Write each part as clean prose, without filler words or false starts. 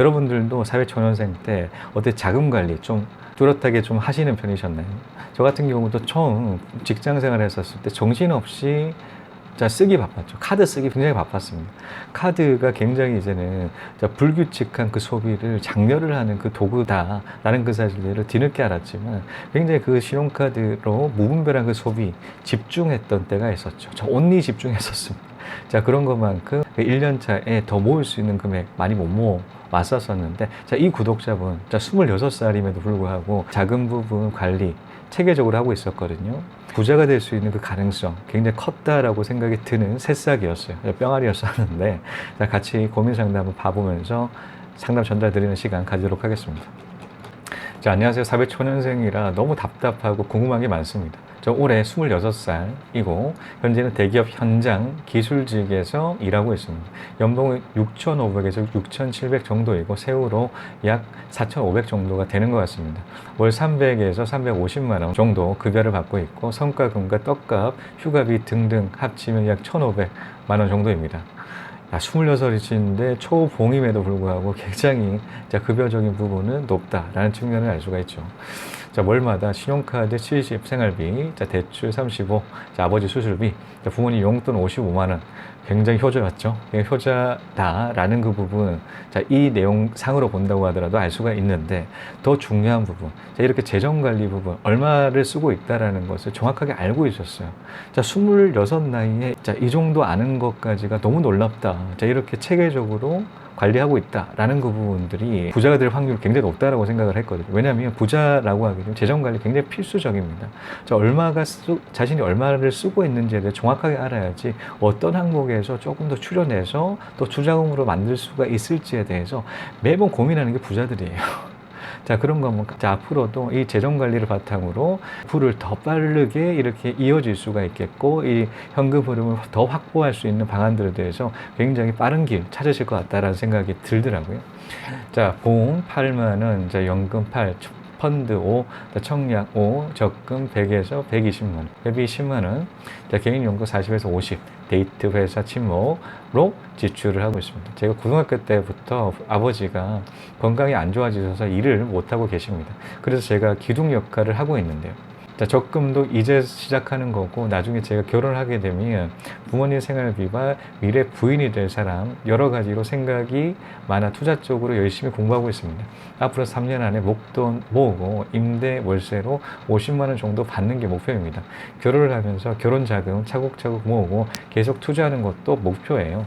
여러분들도 사회초년생 때 어때 자금 관리 좀 뚜렷하게 좀 하시는 편이셨나요? 저 같은 경우도 처음 직장 생활을 했었을 때 정신없이 자 쓰기 바빴죠. 카드 쓰기 굉장히 바빴습니다. 카드가 굉장히 이제는 불규칙한 그 소비를 장려를 하는 그 도구다라는 그 사실을 뒤늦게 알았지만 굉장히 그 신용카드로 무분별한 그 소비 집중했던 때가 있었죠. 저 온리 집중했었습니다. 자, 그런 것만큼 1년 차에 더 모을 수 있는 금액 많이 못 모아 왔었었는데, 자, 이 구독자분, 자, 26살임에도 불구하고 자금 부분 관리 체계적으로 하고 있었거든요. 부자가 될 수 있는 그 가능성 굉장히 컸다라고 생각이 드는 새싹이었어요. 뿅아리였었는데, 자, 같이 고민 상담을 봐보면서 상담 전달 드리는 시간 가지도록 하겠습니다. 자, 안녕하세요. 사회초년생이라 너무 답답하고 궁금한 게 많습니다. 저 올해 26살이고 현재는 대기업 현장 기술직에서 일하고 있습니다. 연봉은 6,500에서 6,700 정도이고 세후로 약 4,500 정도가 되는 것 같습니다. 월 300에서 350만 원 정도 급여를 받고 있고 성과금과 떡값, 휴가비 등등 합치면 약 1,500만 원 정도입니다. 26이신데 초봉임에도 불구하고 굉장히 급여적인 부분은 높다라는 측면을 알 수가 있죠. 자, 월마다 신용카드 70, 생활비, 자, 대출 35, 자, 아버지 수술비, 자, 부모님 용돈 55만 원. 굉장히 효자였죠. 효자다라는 그 부분, 자, 이 내용상으로 본다고 하더라도 알 수가 있는데 더 중요한 부분, 자, 이렇게 재정관리 부분, 얼마를 쓰고 있다라는 것을 정확하게 알고 있었어요. 자, 26 나이에 자, 이 정도 아는 것까지가 너무 놀랍다. 자, 이렇게 체계적으로 관리하고 있다라는 그 부분들이 부자가 될 확률이 굉장히 높다라고 생각을 했거든요. 왜냐하면 부자라고 하기는 재정 관리 굉장히 필수적입니다. 자, 자신이 얼마를 쓰고 있는지에 대해 정확하게 알아야지 어떤 항목에서 조금 더 추려내서 또 투자금으로 만들 수가 있을지에 대해서 매번 고민하는 게 부자들이에요. 자, 그런 거면 자, 앞으로도 이 재정 관리를 바탕으로 부를 더 빠르게 이렇게 이어질 수가 있겠고 이 현금 흐름을 더 확보할 수 있는 방안들에 대해서 굉장히 빠른 길 찾으실 것 같다라는 생각이 들더라고요. 자, 봉 8만 원, 자, 연금 8, 펀드 5, 청약 5, 적금 100에서 120만 원, 회비 10만 원, 자, 개인 연금 40에서 50, 데이트 회사 친목으로 지출을 하고 있습니다. 제가 고등학교 때부터 아버지가 건강이 안 좋아지셔서 일을 못하고 계십니다. 그래서 제가 기둥 역할을 하고 있는데요. 자, 적금도 이제 시작하는 거고 나중에 제가 결혼을 하게 되면 부모님 생활비와 미래 부인이 될 사람 여러 가지로 생각이 많아 투자 쪽으로 열심히 공부하고 있습니다. 앞으로 3년 안에 목돈 모으고 임대 월세로 50만 원 정도 받는 게 목표입니다. 결혼을 하면서 결혼 자금 차곡차곡 모으고 계속 투자하는 것도 목표예요.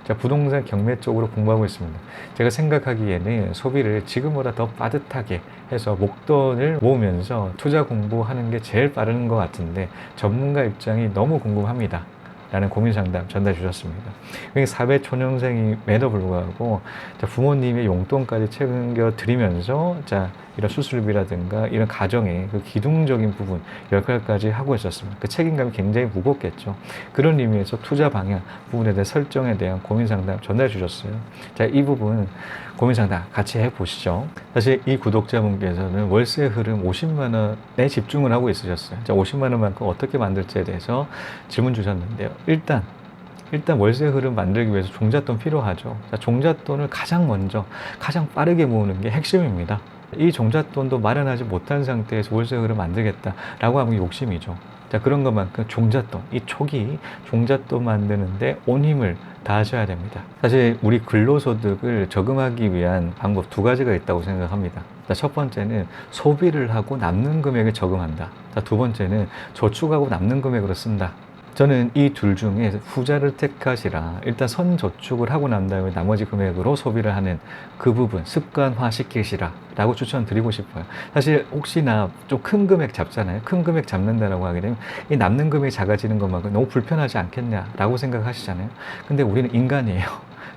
자, 부동산 경매 쪽으로 공부하고 있습니다. 제가 생각하기에는 소비를 지금보다 더 빠듯하게 해서 목돈을 모으면서 투자 공부하는 게 제일 빠른 것 같은데 전문가 입장이 너무 궁금합니다. 라는 고민 상담 전달 주셨습니다. 사회초년생임에도 불구하고 부모님의 용돈까지 챙겨 드리면서 자, 이런 수술비라든가 이런 가정의 그 기둥적인 부분 역할까지 하고 있었습니다. 그 책임감이 굉장히 무겁겠죠. 그런 의미에서 투자 방향 부분에 대한 설정에 대한 고민 상담 전달 주셨어요. 자, 이 부분 고민 상담 같이 해보시죠. 사실 이 구독자분께서는 월세 흐름 50만 원에 집중을 하고 있으셨어요. 자, 50만 원만큼 어떻게 만들지에 대해서 질문 주셨는데요. 일단 월세 흐름 만들기 위해서 종잣돈 필요하죠. 자, 종잣돈을 가장 먼저 가장 빠르게 모으는 게 핵심입니다. 이 종잣돈도 마련하지 못한 상태에서 월세 흐름 만들겠다라고 하면 욕심이죠. 자, 그런 것만큼 종잣돈, 이 초기 종잣돈 만드는데 온 힘을 다하셔야 됩니다. 사실 우리 근로소득을 저금하기 위한 방법 두 가지가 있다고 생각합니다. 자, 첫 번째는 소비를 하고 남는 금액을 저금한다. 자, 두 번째는 저축하고 남는 금액으로 쓴다. 저는 이 둘 중에 후자를 택하시라. 일단 선저축을 하고 난 다음에 나머지 금액으로 소비를 하는 그 부분 습관화 시키시라 라고 추천드리고 싶어요. 사실 혹시나 좀 큰 금액 잡잖아요. 큰 금액 잡는다라고 하게 되면 이 남는 금액이 작아지는 것만큼 너무 불편하지 않겠냐라고 생각하시잖아요. 근데 우리는 인간이에요.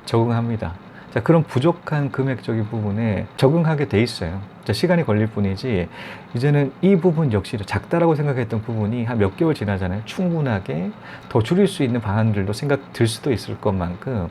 적응합니다. 자, 그런 부족한 금액적인 부분에 적응하게 돼 있어요. 자, 시간이 걸릴 뿐이지 이제는 이 부분 역시 작다라고 생각했던 부분이 한 몇 개월 지나잖아요. 충분하게 더 줄일 수 있는 방안들도 생각 들 수도 있을 것만큼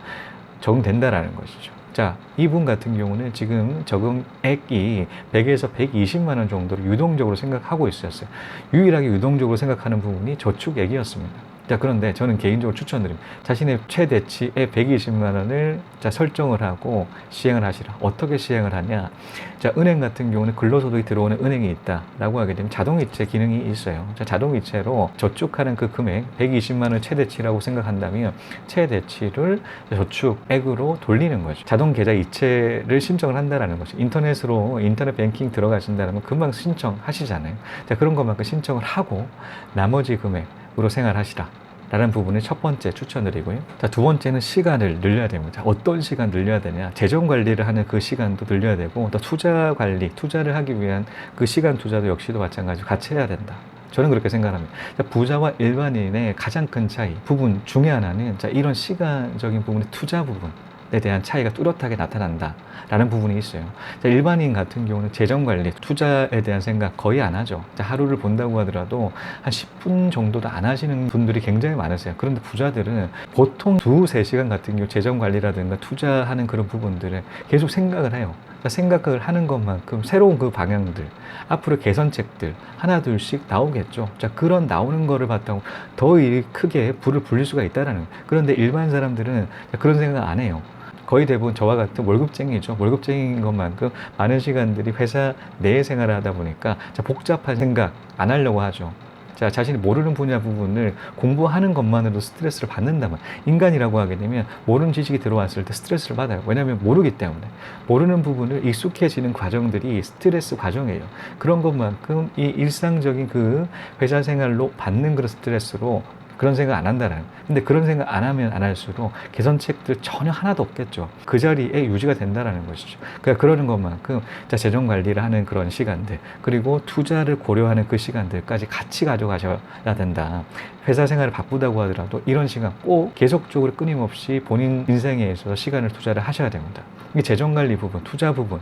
적응된다라는 것이죠. 자, 이분 같은 경우는 지금 적응액이 100에서 120만 원 정도로 유동적으로 생각하고 있었어요. 유일하게 유동적으로 생각하는 부분이 저축액이었습니다. 자, 그런데 저는 개인적으로 추천드립니다. 자신의 최대치의 120만 원을 자, 설정을 하고 시행을 하시라. 어떻게 시행을 하냐? 자, 은행 같은 경우는 근로소득이 들어오는 은행이 있다라고 하게 되면 자동이체 기능이 있어요. 자, 자동이체로 저축하는 그 금액 120만 원을 최대치라고 생각한다면 최대치를 저축액으로 돌리는 거죠. 자동 계좌 이체를 신청을 한다라는 거죠. 인터넷으로 인터넷 뱅킹 들어가신다면 금방 신청하시잖아요. 자, 그런 것만큼 신청을 하고 나머지 금액으로 생활하시라. 라는 부분을 첫 번째 추천드리고요. 자, 두 번째는 시간을 늘려야 됩니다. 어떤 시간 늘려야 되냐? 재정 관리를 하는 그 시간도 늘려야 되고, 또 투자 관리, 투자를 하기 위한 그 시간 투자도 역시도 마찬가지로 같이 해야 된다. 저는 그렇게 생각합니다. 자, 부자와 일반인의 가장 큰 차이, 부분 중에 하나는 자, 이런 시간적인 부분의 투자 부분에 대한 차이가 뚜렷하게 나타난다. 라는 부분이 있어요. 자, 일반인 같은 경우는 재정관리, 투자에 대한 생각 거의 안 하죠. 자, 하루를 본다고 하더라도 한 10분 정도도 안 하시는 분들이 굉장히 많으세요. 그런데 부자들은 보통 2-3시간 같은 경우 재정관리라든가 투자하는 그런 부분들을 계속 생각을 해요. 자, 생각을 하는 것만큼 새로운 그 방향들, 앞으로 개선책들 하나 둘씩 나오겠죠. 자, 그런 나오는 거를 바탕으로 더 크게 불을 불릴 수가 있다라는 거예요. 그런데 일반 사람들은 그런 생각 안 해요. 거의 대부분 저와 같은 월급쟁이죠. 월급쟁이인 것만큼 많은 시간들이 회사 내 생활을 하다 보니까 복잡한 생각 안 하려고 하죠. 자, 자신이 모르는 분야 부분을 공부하는 것만으로도 스트레스를 받는다면, 인간이라고 하게 되면 모르는 지식이 들어왔을 때 스트레스를 받아요. 왜냐하면 모르기 때문에. 모르는 부분을 익숙해지는 과정들이 스트레스 과정이에요. 그런 것만큼 이 일상적인 그 회사 생활로 받는 그런 스트레스로 그런 생각 안 한다는. 근데 그런 생각 안 하면 안 할수록 개선책들 전혀 하나도 없겠죠. 그 자리에 유지가 된다라는 것이죠. 그러니까 그러는 것만큼 자, 재정 관리를 하는 그런 시간들, 그리고 투자를 고려하는 그 시간들까지 같이 가져가셔야 된다. 회사 생활을 바쁘다고 하더라도 이런 시간 꼭 계속적으로 끊임없이 본인 인생에 있어서 시간을 투자를 하셔야 됩니다. 이게 재정관리 부분, 투자 부분,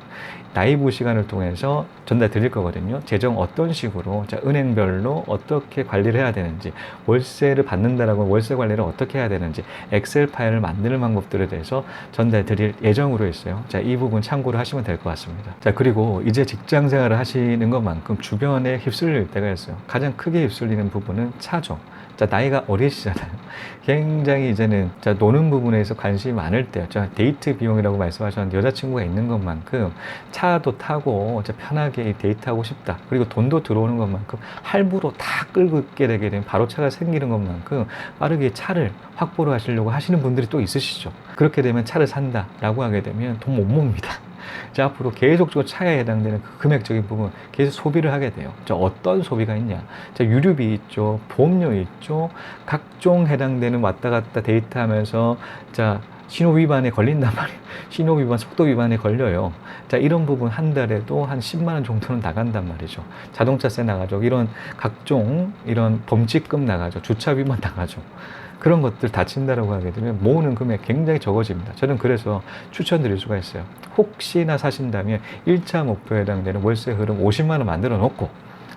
라이브 시간을 통해서 전달 드릴 거거든요. 재정 어떤 식으로, 자, 은행별로 어떻게 관리를 해야 되는지, 월세를 받는다라고 월세 관리를 어떻게 해야 되는지, 엑셀 파일을 만드는 방법들에 대해서 전달 드릴 예정으로 있어요. 자, 이 부분 참고를 하시면 될 것 같습니다. 자, 그리고 이제 직장 생활을 하시는 것만큼 주변에 휩쓸릴 때가 있어요. 가장 크게 휩쓸리는 부분은 차죠. 자, 나이가 어리시잖아요. 굉장히 이제는 자, 노는 부분에서 관심이 많을 때, 자, 데이트 비용이라고 말씀하셨는데 여자친구가 있는 것만큼 차도 타고 자, 편하게 데이트하고 싶다. 그리고 돈도 들어오는 것만큼 할부로 다 끌고 있게 되게 되면 바로 차가 생기는 것만큼 빠르게 차를 확보를 하시려고 하시는 분들이 또 있으시죠. 그렇게 되면 차를 산다라고 하게 되면 돈 못 모읍니다. 자, 앞으로 계속적으로 차에 해당되는 그 금액적인 부분 계속 소비를 하게 돼요. 자, 어떤 소비가 있냐? 자, 유류비 있죠, 보험료 있죠, 각종 해당되는 왔다 갔다 데이트하면서 자, 신호 위반에 걸린단 말이에요. 신호 위반, 속도 위반에 걸려요. 자, 이런 부분 한 달에도 한 10만 원 정도는 나간단 말이죠. 자동차세 나가죠. 이런 각종 이런 범칙금 나가죠. 주차 위반 나가죠. 그런 것들 다 친다라고 하게 되면 모으는 금액 굉장히 적어집니다. 저는 그래서 추천드릴 수가 있어요. 혹시나 사신다면 1차 목표에 해당되는 월세 흐름 50만 원 만들어 놓고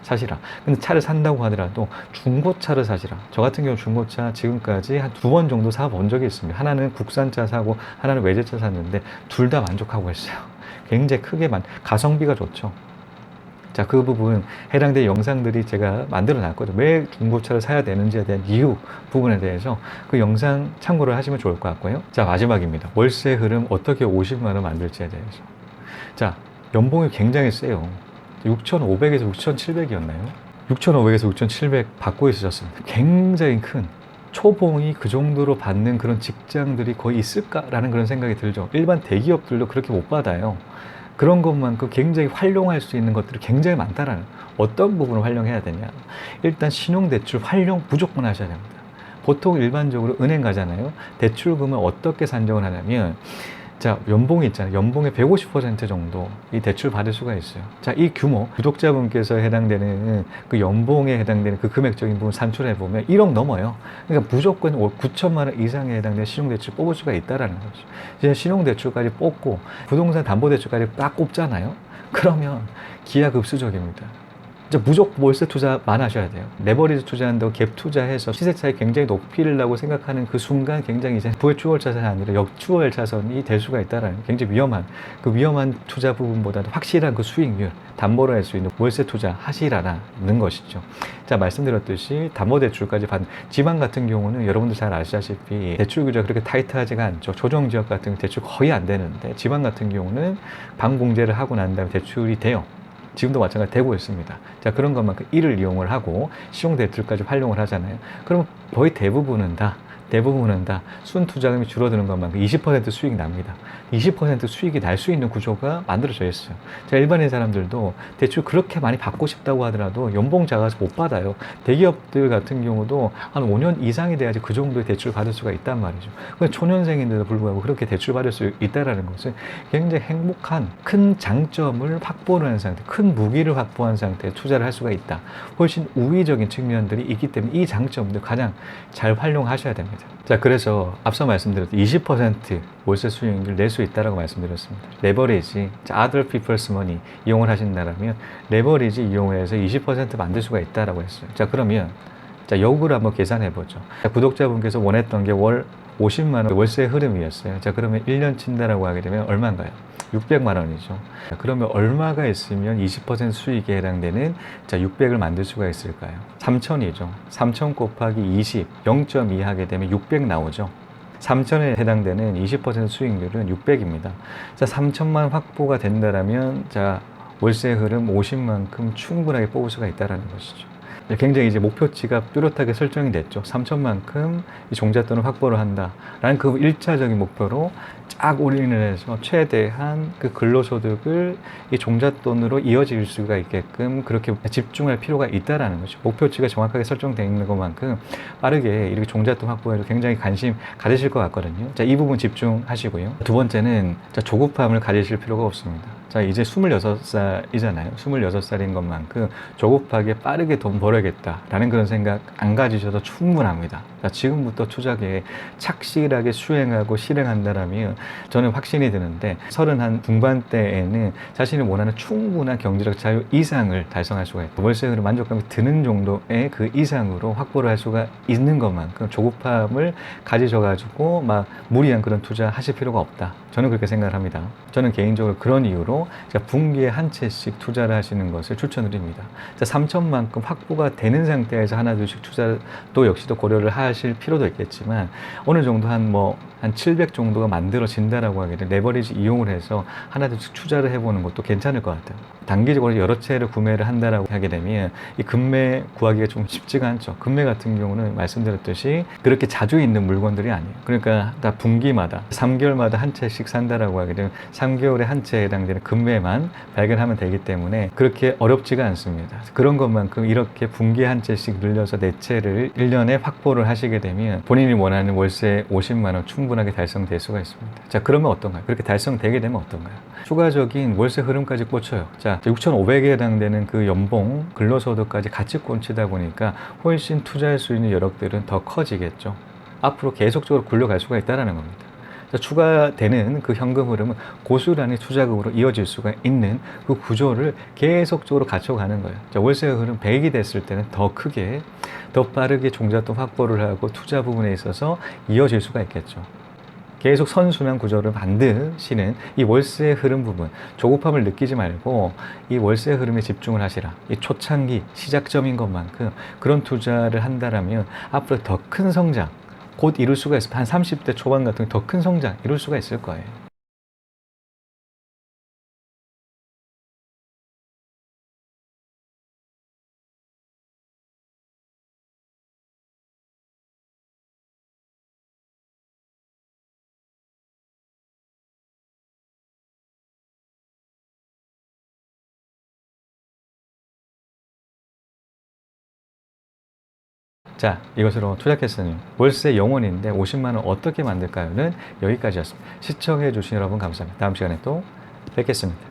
사시라. 근데 차를 산다고 하더라도 중고차를 사시라. 저 같은 경우 중고차 지금까지 한 2번 정도 사본 적이 있습니다. 하나는 국산차 사고 하나는 외제차 샀는데 둘 다 만족하고 있어요. 굉장히 크게 가성비가 좋죠. 자, 그 부분 해당된 영상들이 제가 만들어 놨거든요. 왜 중고차를 사야 되는지에 대한 이유 부분에 대해서 그 영상 참고를 하시면 좋을 것 같고요. 자, 마지막입니다. 월세 흐름 어떻게 50만 원 만들지에 대해서. 자, 연봉이 굉장히 세요. 6,500에서 6,700이었나요? 6,500에서 6,700 받고 있으셨습니다. 굉장히 큰 초봉이 그 정도로 받는 그런 직장들이 거의 있을까라는 그런 생각이 들죠. 일반 대기업들도 그렇게 못 받아요. 그런 것만큼 굉장히 활용할 수 있는 것들이 굉장히 많다라는. 어떤 부분을 활용해야 되냐? 일단 신용대출 활용 무조건 하셔야 됩니다. 보통 일반적으로 은행 가잖아요. 대출금을 어떻게 산정을 하냐면, 자, 연봉이 있잖아요. 연봉의 150% 정도 이 대출 받을 수가 있어요. 자, 이 규모, 구독자분께서 해당되는 그 연봉에 해당되는 그 금액적인 부분 산출해 보면 1억 넘어요. 그러니까 무조건 9천만 원 이상에 해당되는 신용대출 뽑을 수가 있다라는 거죠. 이제 신용대출까지 뽑고 부동산 담보대출까지 딱 꼽잖아요. 그러면 기하급수적입니다. 이제 무조건 월세 투자만 하셔야 돼요. 레버리지 투자한다고 갭 투자해서 시세 차이 굉장히 높이려고 생각하는 그 순간 굉장히 이제 부추월 차선이 아니라 역추월 차선이 될 수가 있다라는 굉장히 위험한 그 위험한 투자 부분보다도 확실한 그 수익률 담보로 할 수 있는 월세 투자 하시라는 것이죠. 자, 말씀드렸듯이 담보대출까지 받는 지방 같은 경우는 여러분들 잘 아시다시피 대출 규제가 그렇게 타이트하지가 않죠. 조정 지역 같은 대출 거의 안 되는데 지방 같은 경우는 방공제를 하고 난 다음에 대출이 돼요. 지금도 마찬가지로 되고 있습니다. 자, 그런 것만큼 이를 이용을 하고 시용대출까지 활용을 하잖아요. 그러면 거의 대부분은 다 순투자금이 줄어드는 것만큼 20% 수익이 납니다. 20% 수익이 날 수 있는 구조가 만들어져 있어요. 자, 일반인 사람들도 대출 그렇게 많이 받고 싶다고 하더라도 연봉 작아서 못 받아요. 대기업들 같은 경우도 한 5년 이상이 돼야지 그 정도의 대출 받을 수가 있단 말이죠. 초년생인데도 불구하고 그렇게 대출 받을 수 있다는 것은 굉장히 행복한 큰 장점을 확보를 한 상태, 큰 무기를 확보한 상태에 투자를 할 수가 있다. 훨씬 우위적인 측면들이 있기 때문에 이 장점들 가장 잘 활용하셔야 됩니다. 자, 그래서 앞서 말씀드렸던 20% 월세 수익률 낼 수 있다고 말씀드렸습니다. 레버리지, other people's money 이용을 하신다면 레버리지 이용해서 20% 만들 수가 있다고 했어요. 자, 그러면 자, 역으로 한번 계산해 보죠. 구독자분께서 원했던 게 월 50만 원 월세 흐름이었어요. 자, 그러면 1년 친다라고 하게 되면 얼마인가요? 600만 원이죠. 자, 그러면 얼마가 있으면 20% 수익에 해당되는 자, 600을 만들 수가 있을까요? 3,000이죠. 3,000 곱하기 20, 0.2 하게 되면 600 나오죠. 3,000에 해당되는 20% 수익률은 600입니다. 자, 3,000만 확보가 된다라면 자, 월세 흐름 50만큼 충분하게 뽑을 수가 있다는 것이죠. 굉장히 이제 목표치가 뚜렷하게 설정이 됐죠. 3천만큼 이 종잣돈을 확보를 한다라는 그 1차적인 목표로 쫙 올인을 해서 최대한 그 근로소득을 이 종잣돈으로 이어질 수가 있게끔 그렇게 집중할 필요가 있다라는 거죠. 목표치가 정확하게 설정되어 있는 것만큼 빠르게 이렇게 종잣돈 확보에도 굉장히 관심 가지실 것 같거든요. 자, 이 부분 집중하시고요. 두 번째는 자, 조급함을 가지실 필요가 없습니다. 자, 이제 26살이잖아요. 26살인 것만큼 조급하게 빠르게 돈 벌어야겠다라는 그런 생각 안 가지셔도 충분합니다. 자, 지금부터 투자계에 착실하게 수행하고 실행한다라면 저는 확신이 드는데 30한 중반대에는 자신이 원하는 충분한 경제적 자유 이상을 달성할 수가 있다. 월세 흐름 만족감이 드는 정도의 그 이상으로 확보를 할 수가 있는 것만큼 조급함을 가지셔가지고 막 무리한 그런 투자 하실 필요가 없다. 저는 그렇게 생각을 합니다. 저는 개인적으로 그런 이유로 분기에 한 채씩 투자를 하시는 것을 추천드립니다. 3천만큼 확보가 되는 상태에서 하나 둘씩 투자도 역시도 고려를 하실 필요도 있겠지만 어느 정도 한 700 정도가 만들어진다라고 하게 되면 레버리지 이용을 해서 하나 둘씩 투자를 해보는 것도 괜찮을 것 같아요. 단기적으로 여러 채를 구매를 한다라고 하게 되면 이 금매 구하기가 좀 쉽지가 않죠. 금매 같은 경우는 말씀드렸듯이 그렇게 자주 있는 물건들이 아니에요. 그러니까 다 분기마다 3개월마다 한 채씩 산다라고 하게 되면 3개월에 한 채에 해당되는 금매만 발견하면 되기 때문에 그렇게 어렵지가 않습니다. 그런 것만큼 이렇게 분기에 한 채씩 늘려서 4채를 1년에 확보를 하시게 되면 본인이 원하는 월세 50만 원 충분하게 달성될 수가 있습니다. 자, 그러면 어떤가요? 그렇게 달성되게 되면 어떤가요? 추가적인 월세 흐름까지 꽂혀요. 자, 6,500에 해당되는 그 연봉, 근로소득까지 같이 꽂히다 보니까 훨씬 투자할 수 있는 여력들은 더 커지겠죠. 앞으로 계속적으로 굴러갈 수가 있다는 겁니다. 자, 추가되는 그 현금 흐름은 고스란히 투자금으로 이어질 수가 있는 그 구조를 계속적으로 갖춰가는 거예요. 자, 월세 흐름 100이 됐을 때는 더 크게, 더 빠르게 종잣돈 확보를 하고 투자 부분에 있어서 이어질 수가 있겠죠. 계속 선순환 구조를 만드시는 이 월세 흐름 부분, 조급함을 느끼지 말고 이 월세 흐름에 집중을 하시라. 이 초창기 시작점인 것만큼 그런 투자를 한다라면 앞으로 더 큰 성장 곧 이룰 수가 있습니다. 한 30대 초반 같은 더 큰 성장 이룰 수가 있을 거예요. 자, 이것으로 투자캐스터님 월세 영원인데 50만 원 어떻게 만들까요는 여기까지였습니다. 시청해 주신 여러분 감사합니다. 다음 시간에 또 뵙겠습니다.